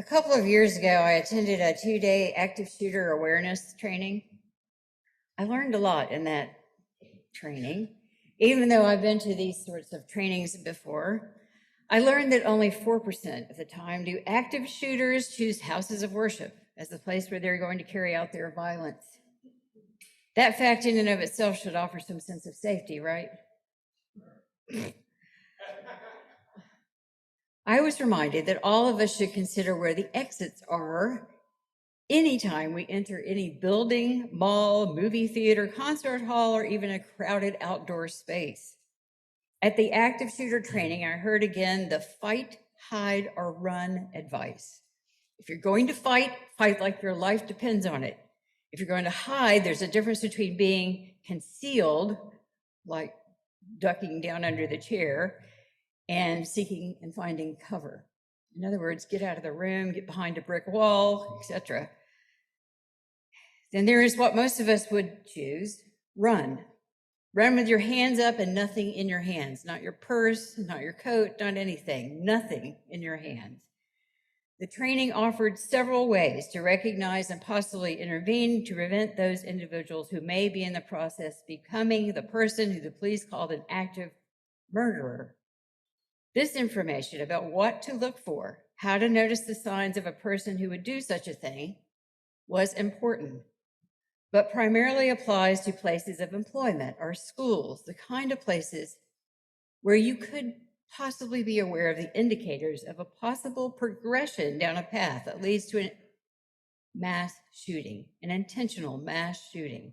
A couple of years ago, I attended a 2-day active shooter awareness training. I learned a lot in that training. Even though I've been to these sorts of trainings before, I learned that only 4% of the time do active shooters choose houses of worship as the place where they're going to carry out their violence. That fact in and of itself should offer some sense of safety, right? I was reminded that all of us should consider where the exits are anytime we enter any building, mall, movie theater, concert hall, or even a crowded outdoor space. At the active shooter training, I heard again the fight, hide, or run advice. If you're going to fight, fight like your life depends on it. If you're going to hide, there's a difference between being concealed, like ducking down under the chair, and seeking and finding cover. In other words, get out of the room, get behind a brick wall, etc. Then there is what most of us would choose: run. Run with your hands up and nothing in your hands, not your purse, not your coat, not anything, nothing in your hands. The training offered several ways to recognize and possibly intervene to prevent those individuals who may be in the process becoming the person who the police called an active murderer. This information about what to look for, how to notice the signs of a person who would do such a thing, was important, but primarily applies to places of employment or schools, the kind of places where you could possibly be aware of the indicators of a possible progression down a path that leads to a mass shooting, an intentional mass shooting.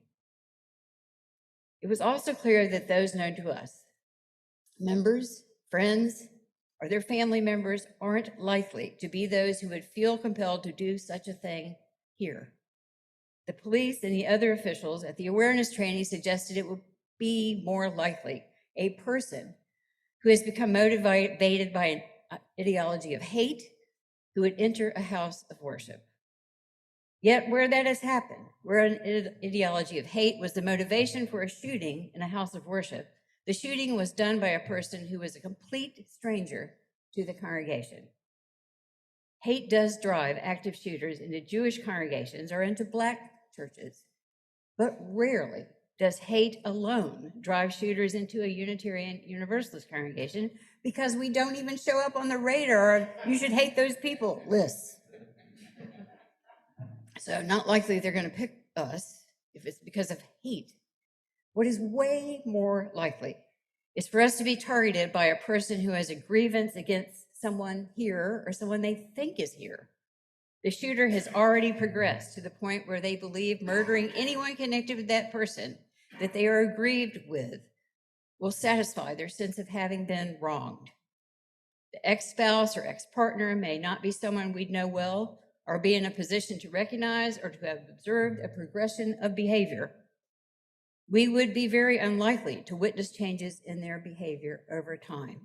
It was also clear that those known to us, members, friends, or their family members, aren't likely to be those who would feel compelled to do such a thing here. The police and the other officials at the awareness training suggested it would be more likely a person who has become motivated by an ideology of hate who would enter a house of worship. Yet where that has happened, where an ideology of hate was the motivation for a shooting in a house of worship, the shooting was done by a person who was a complete stranger to the congregation. Hate does drive active shooters into Jewish congregations or into Black churches, but rarely does hate alone drive shooters into a Unitarian Universalist congregation, because we don't even show up on the radar of "you should hate those people" lists. So not likely they're going to pick us if it's because of hate. What is way more likely is for us to be targeted by a person who has a grievance against someone here or someone they think is here. The shooter has already progressed to the point where they believe murdering anyone connected with that person that they are aggrieved with will satisfy their sense of having been wronged. The ex-spouse or ex-partner may not be someone we'd know well or be in a position to recognize or to have observed a progression of behavior. We would be very unlikely to witness changes in their behavior over time.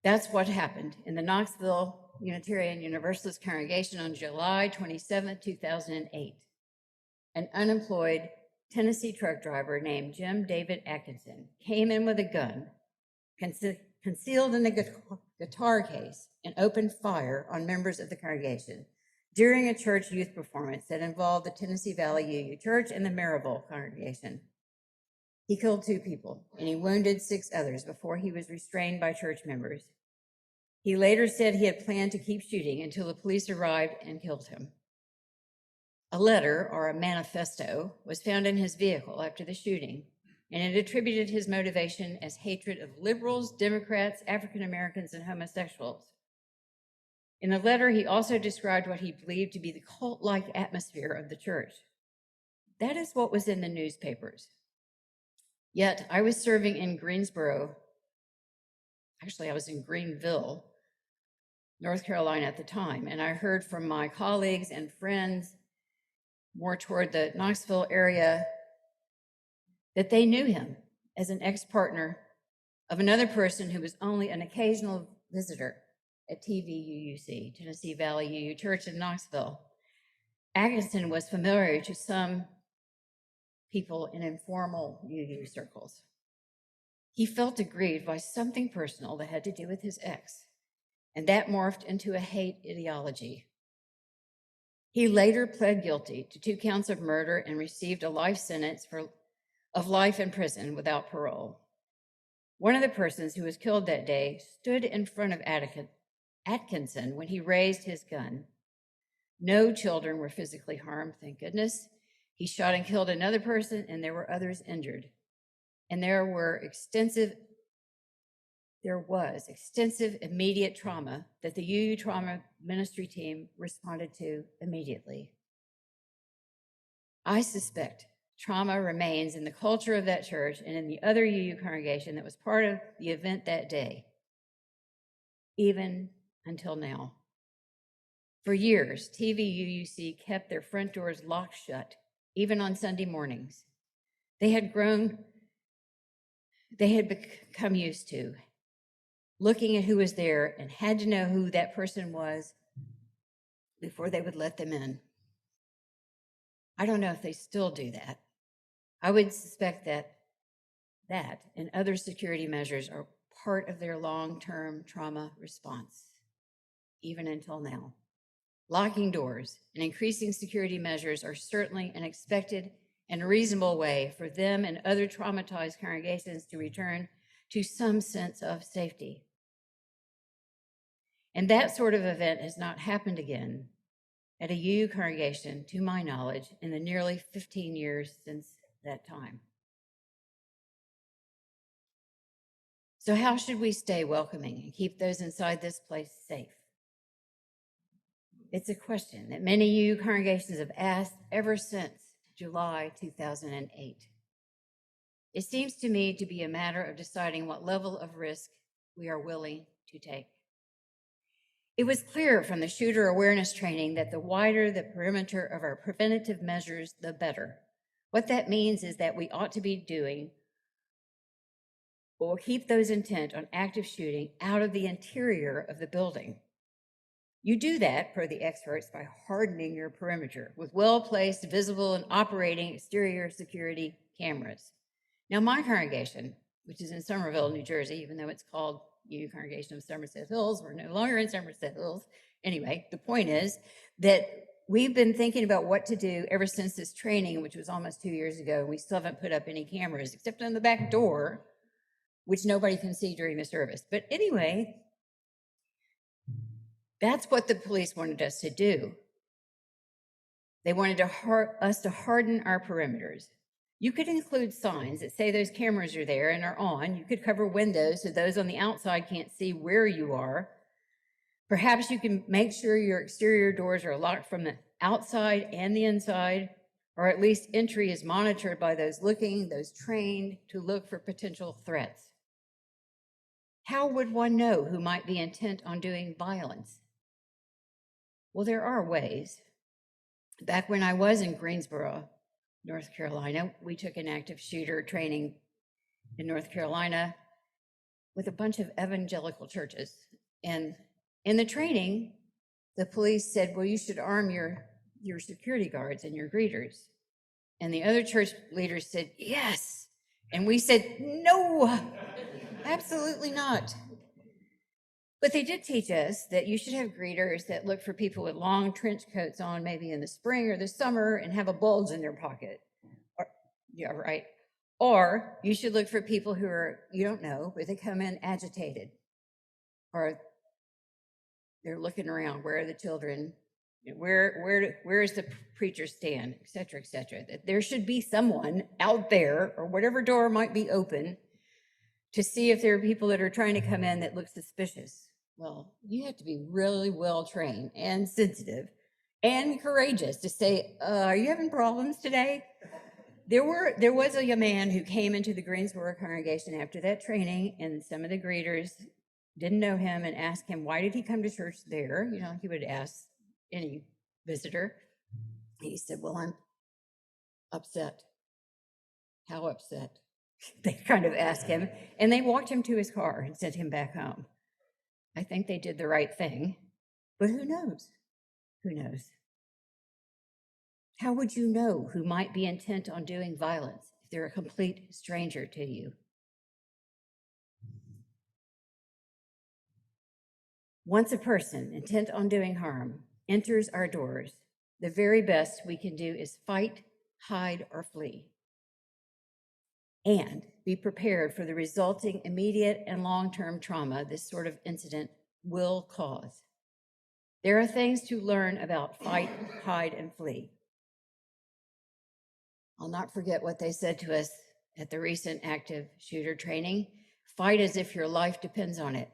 That's what happened in the Knoxville Unitarian Universalist congregation on July 27, 2008. An unemployed Tennessee truck driver named Jim David Atkinson came in with a gun, concealed in a guitar case, and opened fire on members of the congregation during a church youth performance that involved the Tennessee Valley UU Church and the Maryville congregation. He killed 2 people, and he wounded 6 others before he was restrained by church members. He later said he had planned to keep shooting until the police arrived and killed him. A letter, or a manifesto, was found in his vehicle after the shooting, and it attributed his motivation as hatred of liberals, Democrats, African Americans, and homosexuals. In the letter, he also described what he believed to be the cult-like atmosphere of the church. That is what was in the newspapers. Yet I was serving in Greensboro. Actually, I was in Greenville, North Carolina at the time, and I heard from my colleagues and friends more toward the Knoxville area that they knew him as an ex-partner of another person who was only an occasional visitor at TVUUC, Tennessee Valley UU Church in Knoxville. Atkinson was familiar to some people in informal UU circles. He felt aggrieved by something personal that had to do with his ex. and that morphed into a hate ideology. He later pled guilty to 2 counts of murder and received a life sentence of life in prison without parole. One of the persons who was killed that day stood in front of Atkinson when he raised his gun. No children were physically harmed, thank goodness. He shot and killed another person, and there were others injured. And there was extensive immediate trauma that the UU trauma ministry team responded to immediately. I suspect trauma remains in the culture of that church and in the other UU congregation that was part of the event that day, even until now. For years, TVUUC kept their front doors locked shut, even on Sunday mornings. They had become used to looking at who was there and had to know who that person was before they would let them in. I don't know if they still do that. I would suspect that and other security measures are part of their long-term trauma response, even until now. Locking doors and increasing security measures are certainly an expected and reasonable way for them and other traumatized congregations to return to some sense of safety. And that sort of event has not happened again at a UU congregation, to my knowledge, in the nearly 15 years since that time. So how should we stay welcoming and keep those inside this place safe? It's a question that many UU congregations have asked ever since July 2008. It seems to me to be a matter of deciding what level of risk we are willing to take. It was clear from the shooter awareness training that the wider the perimeter of our preventative measures, the better. What that means is that we ought to be doing or keep those intent on active shooting out of the interior of the building. You do that, per the experts, by hardening your perimeter with well-placed, visible, and operating exterior security cameras. Now, my congregation, which is in Somerville, New Jersey, even though it's called UU Congregation of Somerset Hills, we're no longer in Somerset Hills. Anyway, the point is that we've been thinking about what to do ever since this training, which was almost 2 years ago. We still haven't put up any cameras except on the back door, which nobody can see during the service. But anyway, that's what the police wanted us to do. They wanted us to harden our perimeters. You could include signs that say those cameras are there and are on. You could cover windows so those on the outside can't see where you are. Perhaps you can make sure your exterior doors are locked from the outside and the inside, or at least entry is monitored by those trained to look for potential threats. How would one know who might be intent on doing violence? Well, there are ways. Back when I was in Greensboro, North Carolina, we took an active shooter training in North Carolina with a bunch of evangelical churches. And in the training, the police said, well, you should arm your security guards and your greeters. And the other church leaders said, yes. And we said, no, absolutely not. But they did teach us that you should have greeters that look for people with long trench coats on, maybe in the spring or the summer, and have a bulge in their pocket. Or you should look for people who are, you don't know, but they come in agitated. Or they're looking around, where are the children? Where is the preacher stand, et cetera, et cetera. That there should be someone out there, or whatever door might be open, to see if there are people that are trying to come in that look suspicious. Well, you have to be really well trained and sensitive and courageous to say, are you having problems today? There was a man who came into the Greensboro congregation after that training, and some of the greeters didn't know him and asked him, why did he come to church there? You know, he would ask any visitor. He said, well, I'm upset. How upset? They kind of asked him, and they walked him to his car and sent him back home. I think they did the right thing, but who knows? Who knows? How would you know who might be intent on doing violence if they're a complete stranger to you? Once a person intent on doing harm enters our doors, the very best we can do is fight, hide, or flee, and be prepared for the resulting immediate and long-term trauma this sort of incident will cause. There are things to learn about fight, hide, and flee. I'll not forget what they said to us at the recent active shooter training. Fight as if your life depends on it.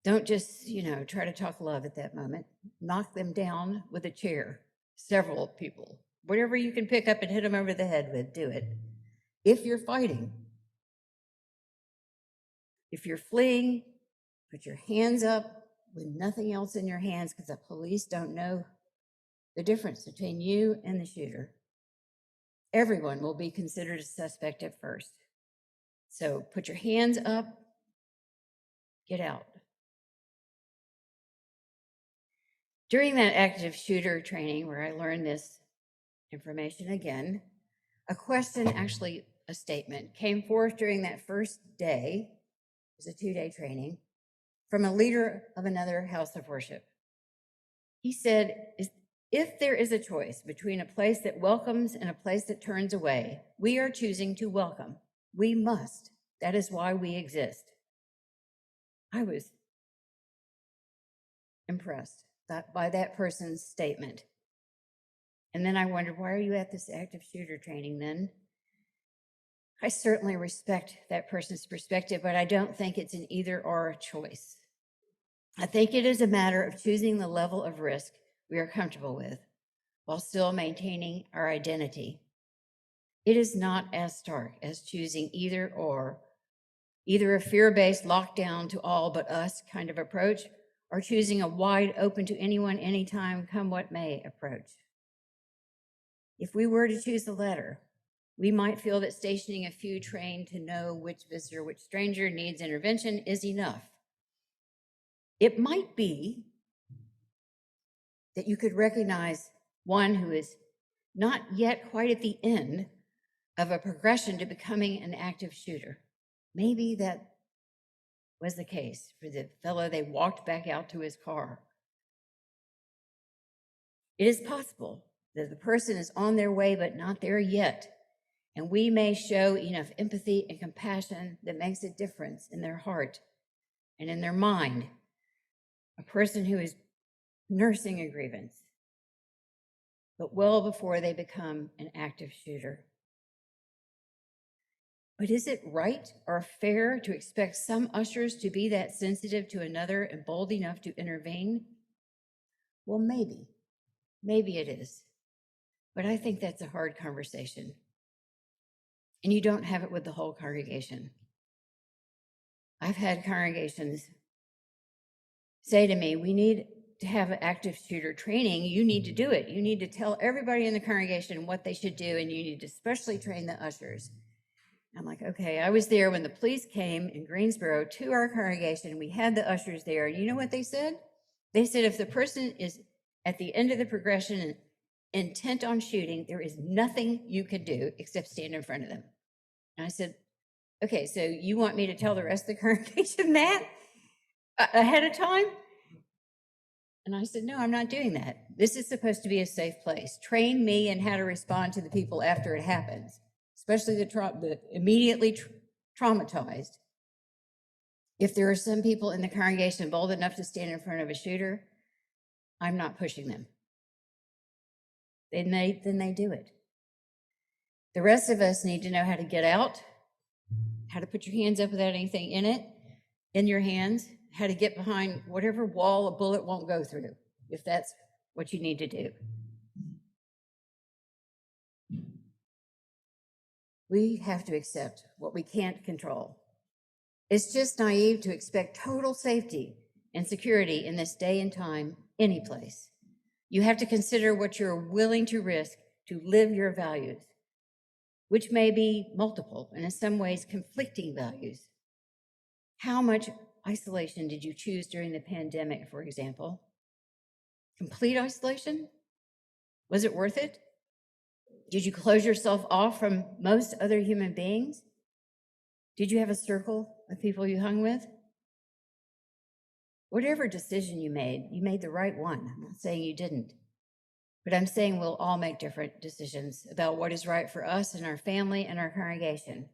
Don't just, try to talk love at that moment. Knock them down with a chair. Several people. Whatever you can pick up and hit them over the head with, do it. If you're fighting. If you're fleeing, put your hands up with nothing else in your hands, because the police don't know the difference between you and the shooter. Everyone will be considered a suspect at first. So put your hands up, get out. During that active shooter training where I learned this information again, a question, actually a statement, came forth during that first day, it was a 2-day training, from a leader of another house of worship. He said, if there is a choice between a place that welcomes and a place that turns away, we are choosing to welcome. We must. That is why we exist. I was impressed by that person's statement. And then I wondered, why are you at this active shooter training then? I certainly respect that person's perspective, but I don't think it's an either-or choice. I think it is a matter of choosing the level of risk we are comfortable with while still maintaining our identity. It is not as stark as choosing either or, either a fear-based lockdown to all but us kind of approach, or choosing a wide open to anyone, anytime, come what may approach. If we were to choose the latter, we might feel that stationing a few trained to know which visitor, which stranger needs intervention is enough. It might be that you could recognize one who is not yet quite at the end of a progression to becoming an active shooter. Maybe that was the case for the fellow they walked back out to his car. It is possible that the person is on their way but not there yet, and we may show enough empathy and compassion that makes a difference in their heart and in their mind. A person who is nursing a grievance, but well before they become an active shooter. But is it right or fair to expect some ushers to be that sensitive to another and bold enough to intervene? Well, maybe it is. But I think that's a hard conversation. And you don't have it with the whole congregation. I've had congregations say to me, we need to have an active shooter training. You need to do it. You need to tell everybody in the congregation what they should do, and you need to especially train the ushers. I'm like, okay, I was there when the police came in Greensboro to our congregation. We had the ushers there. And you know what they said? They said, if the person is at the end of the progression and intent on shooting, there is nothing you can do except stand in front of them. And I said, okay, so you want me to tell the rest of the congregation that ahead of time? And I said, no, I'm not doing that. This is supposed to be a safe place. Train me in how to respond to the people after it happens, especially the immediately traumatized. If there are some people in the congregation bold enough to stand in front of a shooter, I'm not pushing them. Then they do it. The rest of us need to know how to get out, how to put your hands up without anything in your hands, how to get behind whatever wall a bullet won't go through, if that's what you need to do. We have to accept what we can't control. It's just naive to expect total safety and security in this day and time, any place. You have to consider what you're willing to risk to live your values, which may be multiple and in some ways conflicting values. How much isolation did you choose during the pandemic, for example? Complete isolation? Was it worth it? Did you close yourself off from most other human beings? Did you have a circle of people you hung with? Whatever decision you made the right one. I'm not saying you didn't, but I'm saying we'll all make different decisions about what is right for us and our family and our congregation.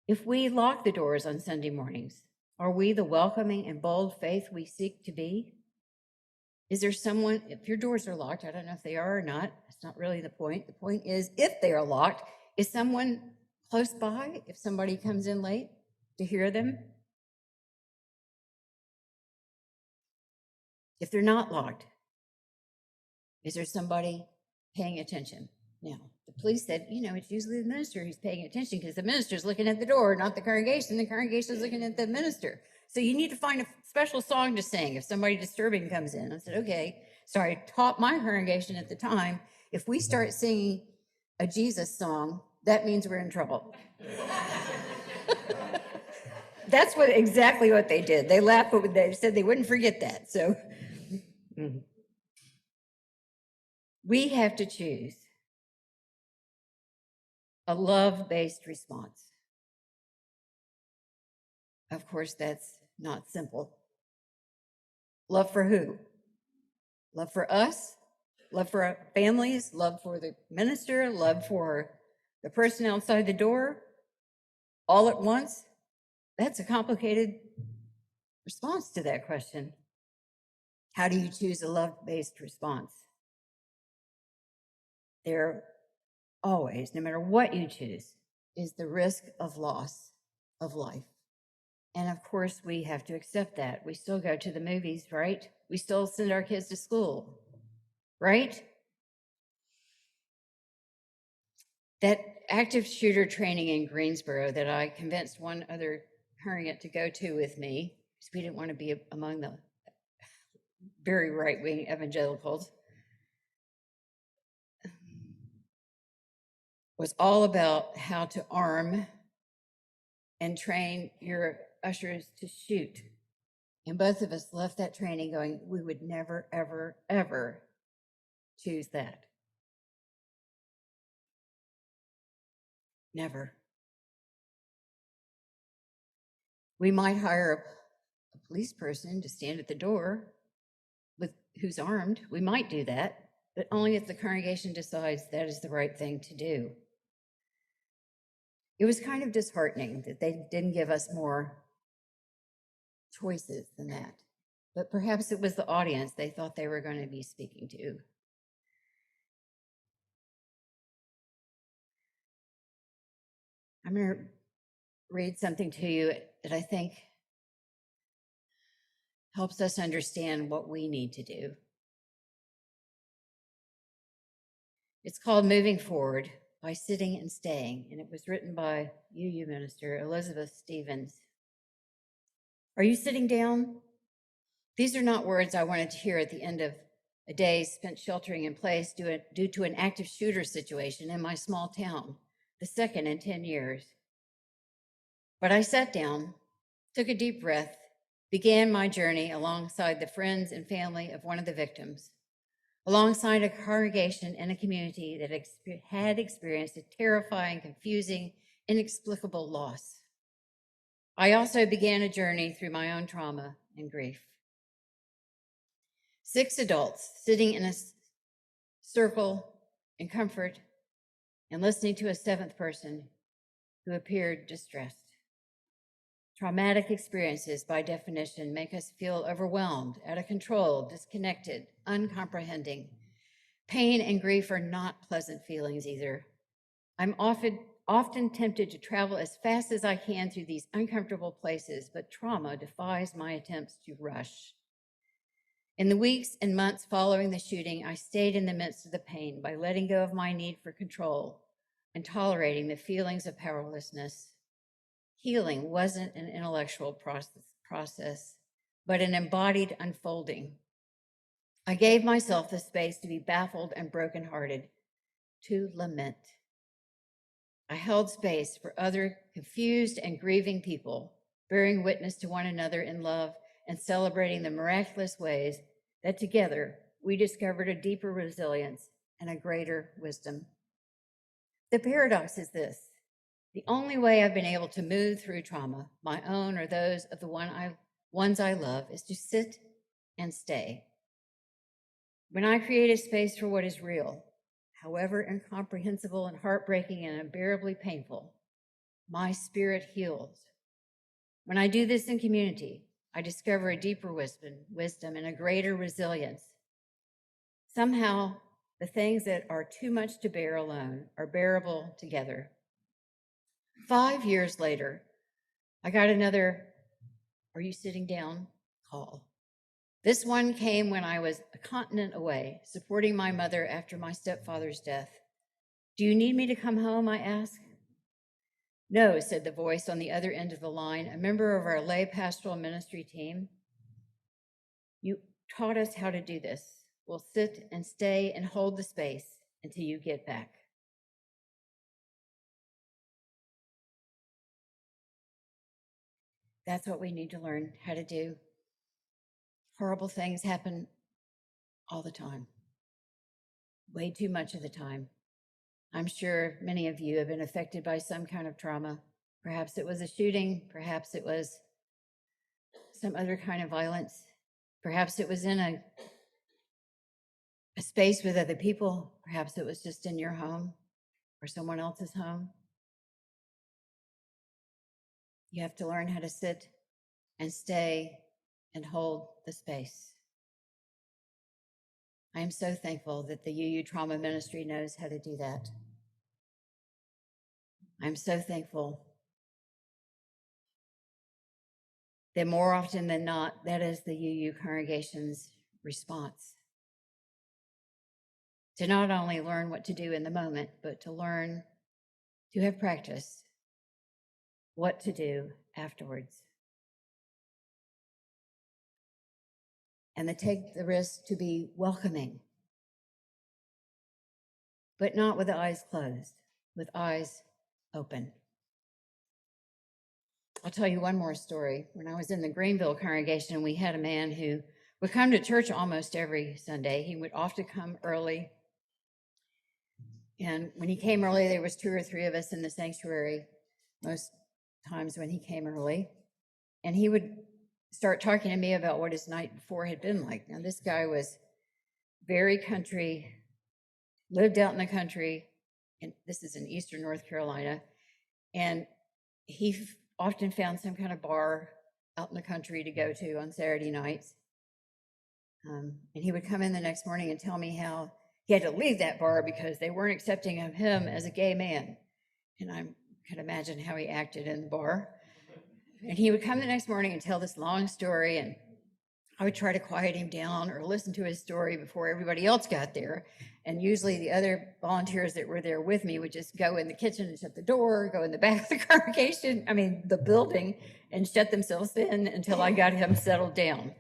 If we lock the doors on Sunday mornings, are we the welcoming and bold faith we seek to be? Is there someone, if your doors are locked, I don't know if they are or not, that's not really the point. The point is, if they are locked, is someone close by if somebody comes in late to hear them? If they're not locked, is there somebody paying attention? Now, the police said, it's usually the minister who's paying attention because the minister's looking at the door, not the congregation. The congregation's looking at the minister. So you need to find a special song to sing if somebody disturbing comes in. I said, okay. So I taught my congregation at the time, if we start singing a Jesus song, that means we're in trouble. That's exactly what they did. They laughed, but they said they wouldn't forget that. So we have to choose a love-based response. Of course, that's not simple. Love for who? Love for us? Love for our families? Love for the minister? Love for the person outside the door? All at once? That's a complicated response to that question. How do you choose a love-based response? There always, no matter what you choose, is the risk of loss of life. And of course, we have to accept that. We still go to the movies, right? We still send our kids to school, right? That active shooter training in Greensboro that I convinced one other congregant to go to with me, because we didn't want to be among the very right-wing evangelicals, was all about how to arm and train your ushers to shoot. And both of us left that training going, we would never, ever, ever choose that. Never. We might hire a police person to stand at the door who's armed. We might do that, but only if the congregation decides that is the right thing to do. It was kind of disheartening that they didn't give us more choices than that. But perhaps it was the audience they thought they were going to be speaking to. I'm going to read something to you that I think helps us understand what we need to do. It's called Moving Forward by Sitting and Staying, and it was written by UU minister Elizabeth Stevens. Are you sitting down? These are not words I wanted to hear at the end of a day spent sheltering in place due to an active shooter situation in my small town, the second in 10 years. But I sat down, took a deep breath, began my journey alongside the friends and family of one of the victims, alongside a congregation and a community that had experienced a terrifying, confusing, inexplicable loss. I also began a journey through my own trauma and grief. 6 adults sitting in a circle in comfort and listening to a 7th person who appeared distressed. Traumatic experiences, by definition, make us feel overwhelmed, out of control, disconnected, uncomprehending. Pain and grief are not pleasant feelings either. I'm often tempted to travel as fast as I can through these uncomfortable places, but trauma defies my attempts to rush. In the weeks and months following the shooting, I stayed in the midst of the pain by letting go of my need for control and tolerating the feelings of powerlessness. Healing wasn't an intellectual process, but an embodied unfolding. I gave myself the space to be baffled and brokenhearted, to lament. I held space for other confused and grieving people, bearing witness to one another in love and celebrating the miraculous ways that together we discovered a deeper resilience and a greater wisdom. The paradox is this: The only way I've been able to move through trauma, my own or those of the ones I love, is to sit and stay. When I create a space for what is real, however incomprehensible and heartbreaking and unbearably painful, my spirit heals. When I do this in community, I discover a deeper wisdom and a greater resilience. Somehow, the things that are too much to bear alone are bearable together. 5 years later, I got another, "Are you sitting down?" call. This one came when I was a continent away, supporting my mother after my stepfather's death. "Do you need me to come home?" I asked. "No," said the voice on the other end of the line, a member of our lay pastoral ministry team. "You taught us how to do this. We'll sit and stay and hold the space until you get back." That's what we need to learn how to do. Horrible things happen all the time, way too much of the time. I'm sure many of you have been affected by some kind of trauma. Perhaps it was a shooting, perhaps it was some other kind of violence, perhaps it was in a space with other people, perhaps it was just in your home or someone else's home. You have to learn how to sit and stay and hold the space. I am so thankful that the UU Trauma Ministry knows how to do that. I'm so thankful that more often than not, that is the UU congregation's response. To not only learn what to do in the moment, but to learn to have practice what to do afterwards. And to take the risk to be welcoming, but not with eyes closed, with eyes open. I'll tell you one more story. When I was in the Greenville congregation, we had a man who would come to church almost every Sunday. He would often come early. And when he came early, there was 2 or 3 of us in the sanctuary, most times when he came early. And he would start talking to me about what his night before had been like. Now, this guy was very country, lived out in the country, and this is in eastern North Carolina. And he often found some kind of bar out in the country to go to on Saturday nights. And he would come in the next morning and tell me how he had to leave that bar because they weren't accepting of him as a gay man. And I could imagine how he acted in the bar. And he would come the next morning and tell this long story, and I would try to quiet him down or listen to his story before everybody else got there. And usually the other volunteers that were there with me would just go in the kitchen and shut the door, go in the back of the congregation, the building, and shut themselves in until I got him settled down.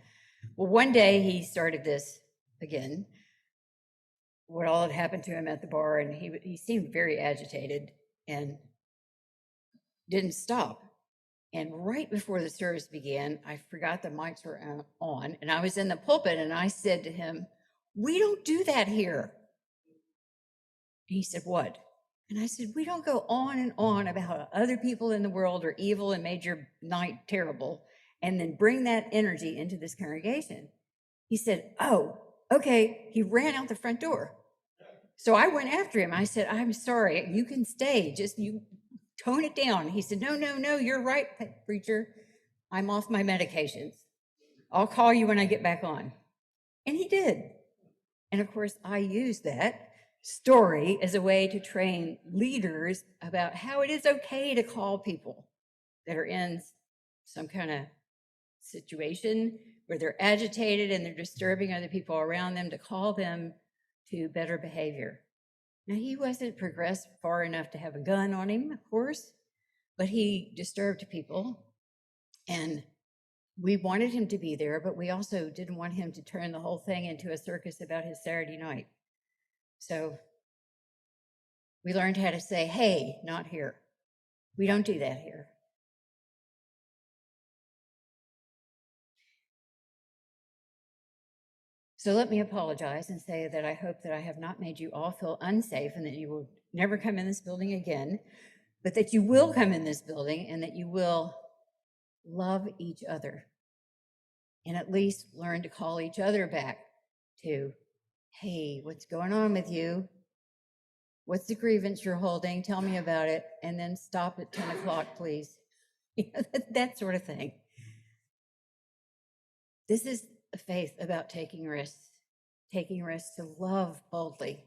Well, one day he started this again, what all had happened to him at the bar, and he seemed very agitated and didn't stop. And right before the service began, I forgot the mics were on, and I was in the pulpit, and I said to him, "We don't do that here." And he said, "What?" And I said, "We don't go on and on about how other people in the world are evil and made your night terrible, and then bring that energy into this congregation." He said, "Oh, okay." He ran out the front door. So I went after him. I said, "I'm sorry, you can stay, just you tone it down." He said, No, you're right, preacher. I'm off my medications. I'll call you when I get back on." And he did. And of course, I used that story as a way to train leaders about how it is okay to call people that are in some kind of situation where they're agitated and they're disturbing other people around them, to call them to better behavior. Now, he wasn't progressed far enough to have a gun on him, of course, but he disturbed people, and we wanted him to be there, but we also didn't want him to turn the whole thing into a circus about his Saturday night. So we learned how to say, "Hey, not here." We don't do that here. So let me apologize and say that I hope that I have not made you all feel unsafe and that you will never come in this building again. but that you will come in this building and that you will love each other and at least learn to call each other back to, hey, what's going on with you? What's the grievance you're holding? Tell me about it. And then stop at 10 o'clock, please. That sort of thing. This is a faith about taking risks to love boldly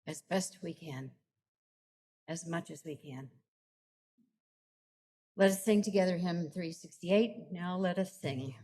as best we can, as much as we can. Let us sing together hymn 368. Now let us sing.